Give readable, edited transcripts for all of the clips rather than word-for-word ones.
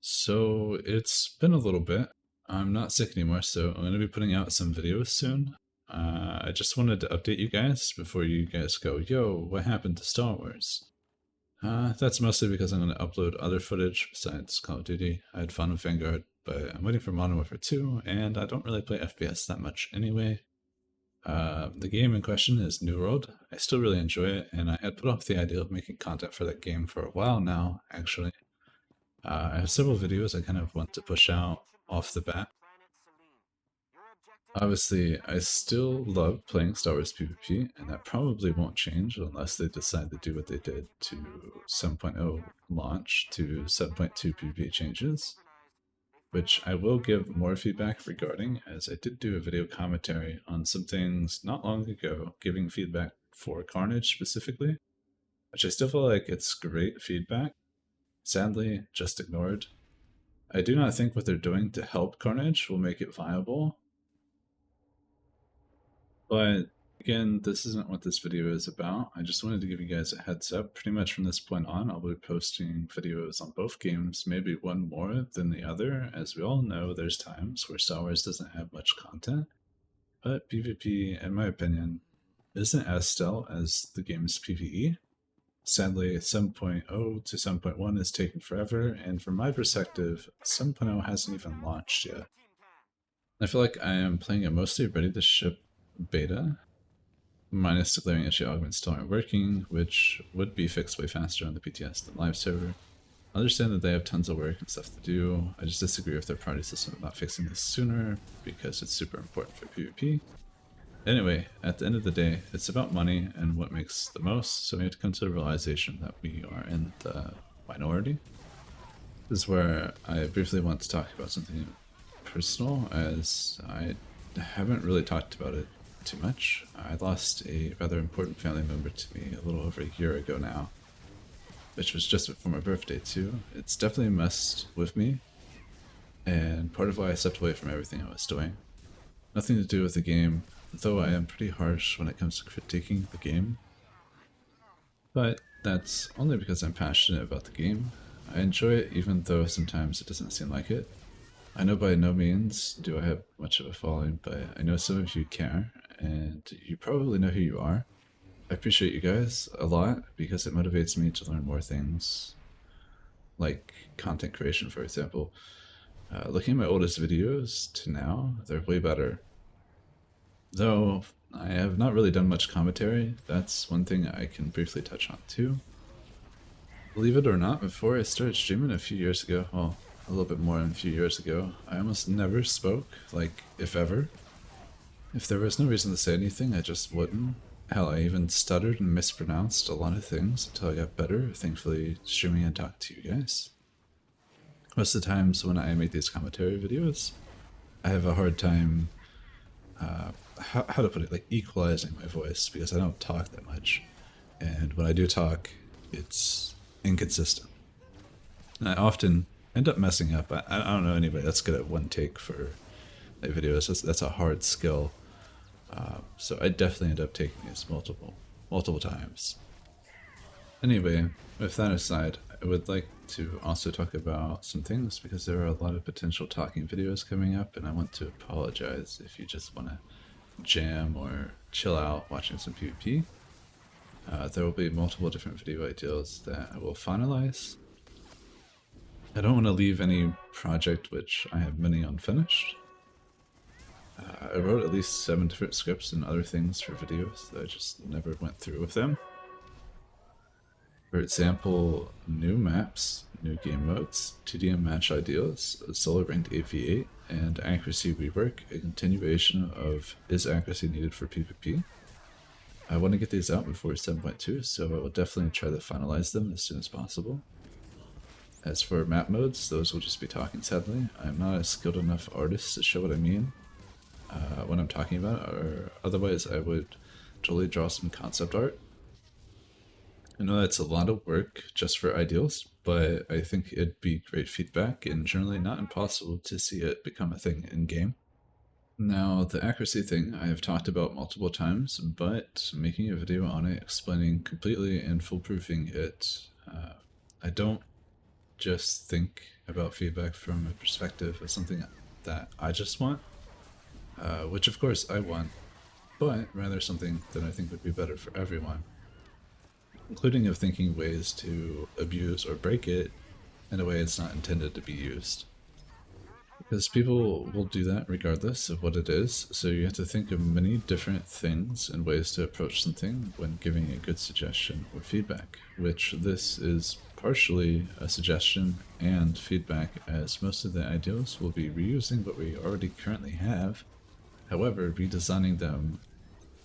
So it's been a little bit. I'm not sick anymore, so I'm going to be putting out some videos soon. I just wanted to update you guys before you guys go, yo, what happened to Star Wars? That's mostly because I'm going to upload other footage besides Call of Duty. I had fun with Vanguard, but I'm waiting for Modern Warfare 2, and I don't really play FPS that much anyway. The game in question is New World. I still really enjoy it, and I had put off the idea of making content for that game for a while now, actually. I have several videos I kind of want to push out off the bat. Obviously, I still love playing Star Wars PvP, and that probably won't change unless they decide to do what they did to 7.0 launch to 7.2 PvP changes, which I will give more feedback regarding, as I did do a video commentary on some things not long ago, giving feedback for Carnage specifically, which I still feel like it's great feedback. Sadly, just ignored. I do not think what they're doing to help Carnage will make it viable. But again, this isn't what this video is about. I just wanted to give you guys a heads up. Pretty much from this point on, I'll be posting videos on both games, maybe one more than the other. As we all know, there's times where Star Wars doesn't have much content. But PvP, in my opinion, isn't as stout as the game's PvE. Sadly, 7.0 to 7.1 is taking forever, and from my perspective, 7.0 hasn't even launched yet. I feel like I am playing a mostly ready-to-ship beta, minus the glaring issue augments still aren't working, which would be fixed way faster on the PTS than live server. I understand that they have tons of work and stuff to do. I just disagree with their priority system of not fixing this sooner, because it's super important for PvP. Anyway, at the end of the day, it's about money and what makes the most, so we have to come to the realization that we are in the minority. This is where I briefly want to talk about something personal, as I haven't really talked about it too much. I lost a rather important family member to me a little over a year ago now, which was just before my birthday too. It's definitely messed with me, and part of why I stepped away from everything I was doing. Nothing to do with the game, though I am pretty harsh when it comes to critiquing the game. But that's only because I'm passionate about the game. I enjoy it even though sometimes it doesn't seem like it. I know by no means do I have much of a following, but I know some of you care, and you probably know who you are. I appreciate you guys a lot because it motivates me to learn more things, like content creation, for example. Looking at my oldest videos to now, they're way better. Though I have not really done much commentary, that's one thing I can briefly touch on too. Believe it or not, before I started streaming a few years ago, well, a little bit more than a few years ago, I almost never spoke, like, if ever. If there was no reason to say anything, I just wouldn't. Hell, I even stuttered and mispronounced a lot of things until I got better, thankfully streaming and talking to you guys. Most of the times when I make these commentary videos, I have a hard time, how to put it, like equalizing my voice, because I don't talk that much. And when I do talk, it's inconsistent. And I often end up messing up. I don't know anybody that's good at one take for like videos. That's a hard skill. So I definitely end up taking these multiple times. Anyway, with that aside, I would like to also talk about some things because there are a lot of potential talking videos coming up, and I want to apologize if you just want to jam or chill out watching some PvP. There will be multiple different video ideas that I will finalize. I don't want to leave any project which I have many unfinished. I wrote at least 7 different scripts and other things for videos that I just never went through with them. For example, new maps, new game modes, TDM match ideas, a solo ranked 8v8, and accuracy rework, a continuation of is accuracy needed for PvP. I want to get these out before 7.2, so I will definitely try to finalize them as soon as possible. As for map modes, those will just be talking sadly. I'm not a skilled enough artist to show what I mean when I'm talking about it, or otherwise I would totally draw some concept art. I know that's a lot of work just for ideals, but I think it'd be great feedback and generally not impossible to see it become a thing in game. Now, the accuracy thing I have talked about multiple times, but making a video on it explaining completely and foolproofing it, I don't just think about feedback from a perspective of something that I just want, which of course I want, but rather something that I think would be better for everyone, including of thinking ways to abuse or break it in a way it's not intended to be used. Because people will do that regardless of what it is, so you have to think of many different things and ways to approach something when giving a good suggestion or feedback, which this is partially a suggestion and feedback, as most of the ideals will be reusing what we already currently have, however redesigning them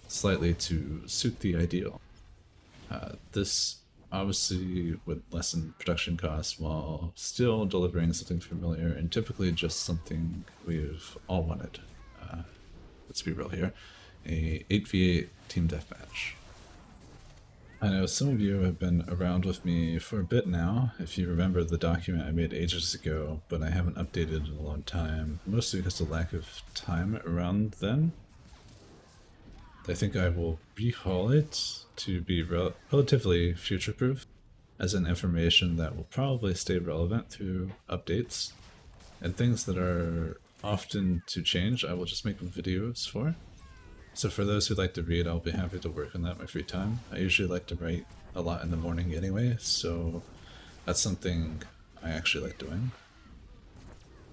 slightly to suit the ideal. This obviously would lessen production costs while still delivering something familiar and typically just something we've all wanted. Let's be real here, a 8v8 team deathmatch. I know some of you have been around with me for a bit now, if you remember the document I made ages ago, but I haven't updated in a long time, mostly because of lack of time around then. I think I will rehaul it to be relatively future-proof, as in information that will probably stay relevant through updates, and things that are often to change I will just make videos for. So for those who like to read, I'll be happy to work on that in my free time. I usually like to write a lot in the morning anyway, so that's something I actually like doing.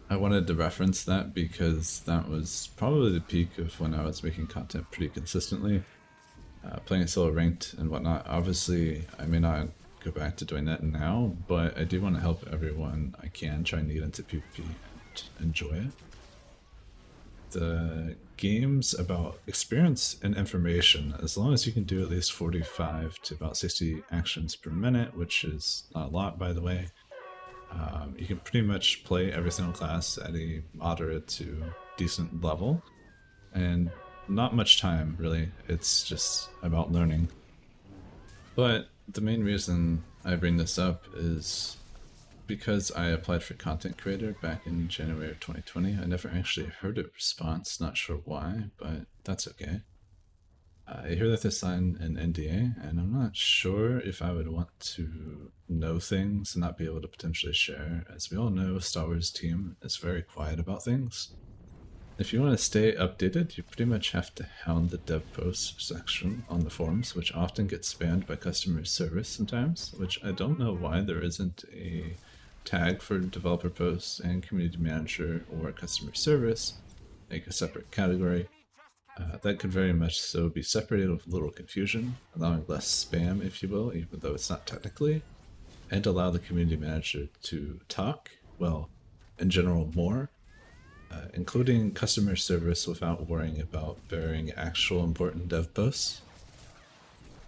I wanted to reference that because that was probably the peak of when I was making content pretty consistently. Playing solo ranked and whatnot. Obviously, I may not go back to doing that now, but I do want to help everyone I can try and get into PvP and enjoy it. The game's about experience and information. As long as you can do at least 45 to about 60 actions per minute, which is not a lot by the way, you can pretty much play every single class at a moderate to decent level, and not much time really, it's just about learning. But the main reason I bring this up is because I applied for content creator back in January of 2020. I never actually heard a response, not sure why, but that's okay. I hear that they signed an NDA, and I'm not sure if I would want to know things and not be able to potentially share. As we all know, Star Wars team is very quiet about things. If you want to stay updated, you pretty much have to hound the dev posts section on the forums, which often gets spammed by customer service sometimes, which I don't know why there isn't a tag for developer posts and community manager or customer service, make a separate category. That could very much so be separated with little confusion, allowing less spam, if you will, even though it's not technically, and allow the community manager to talk, well, in general more, including customer service without worrying about burying actual important dev posts.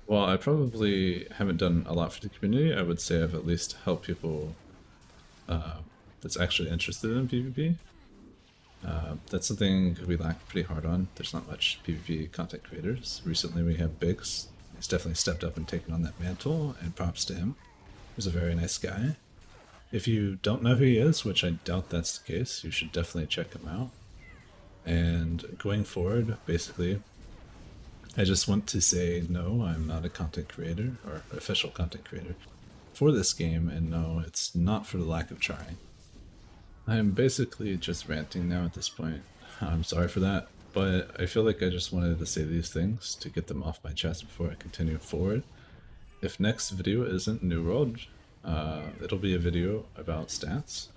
While I probably haven't done a lot for the community, I would say I've at least helped people that's actually interested in PvP. That's something we lack pretty hard on. There's not much PvP content creators. Recently we have Biggs. He's definitely stepped up and taken on that mantle, and props to him. He's a very nice guy. If you don't know who he is, which I doubt that's the case, you should definitely check him out. And going forward, basically, I just want to say no, I'm not a content creator, or official content creator, for this game, and no, it's not for the lack of trying. I'm basically just ranting now at this point. I'm sorry for that, but I feel like I just wanted to say these things to get them off my chest before I continue forward. If next video isn't New World, it'll be a video about stats.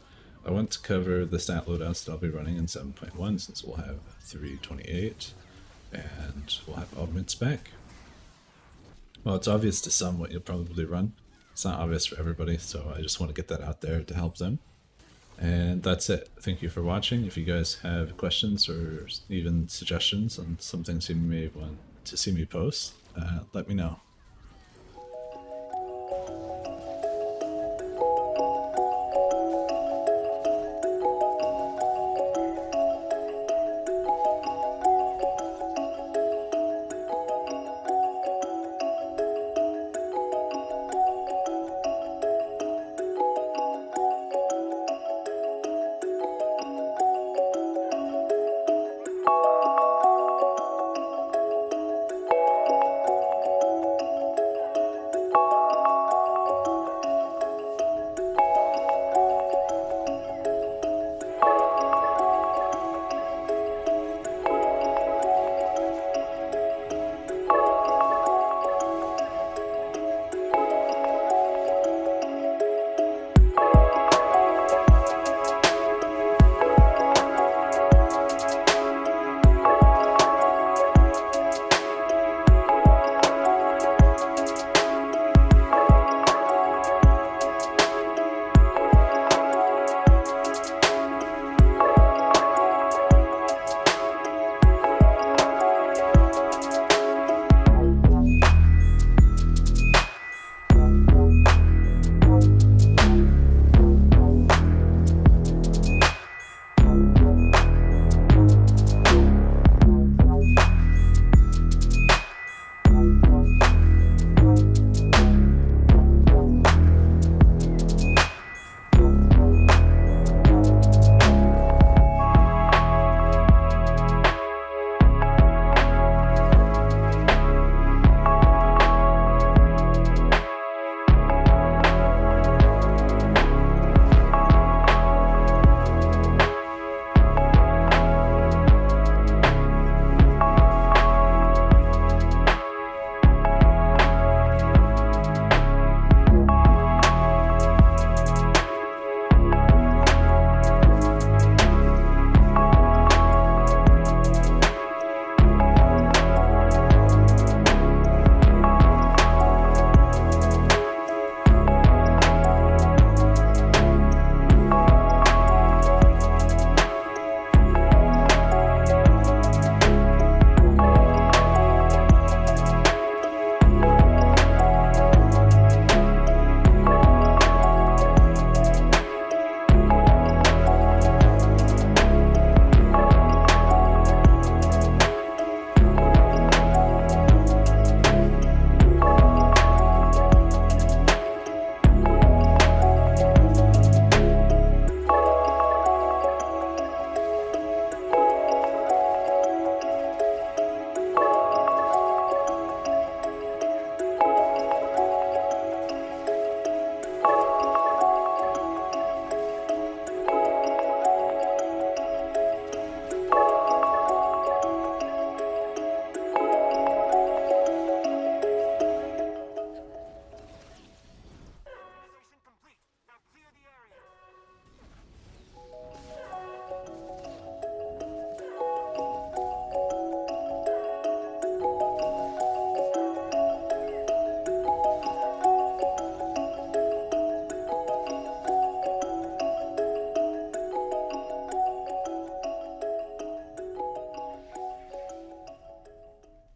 I want to cover the stat loadouts that I'll be running in 7.1 since we'll have 328 and we'll have augments back. Well, it's obvious to some what you'll probably run. It's not obvious for everybody, so I just want to get that out there to help them. And that's it. Thank you for watching. If you guys have questions or even suggestions on some things you may want to see me post, let me know.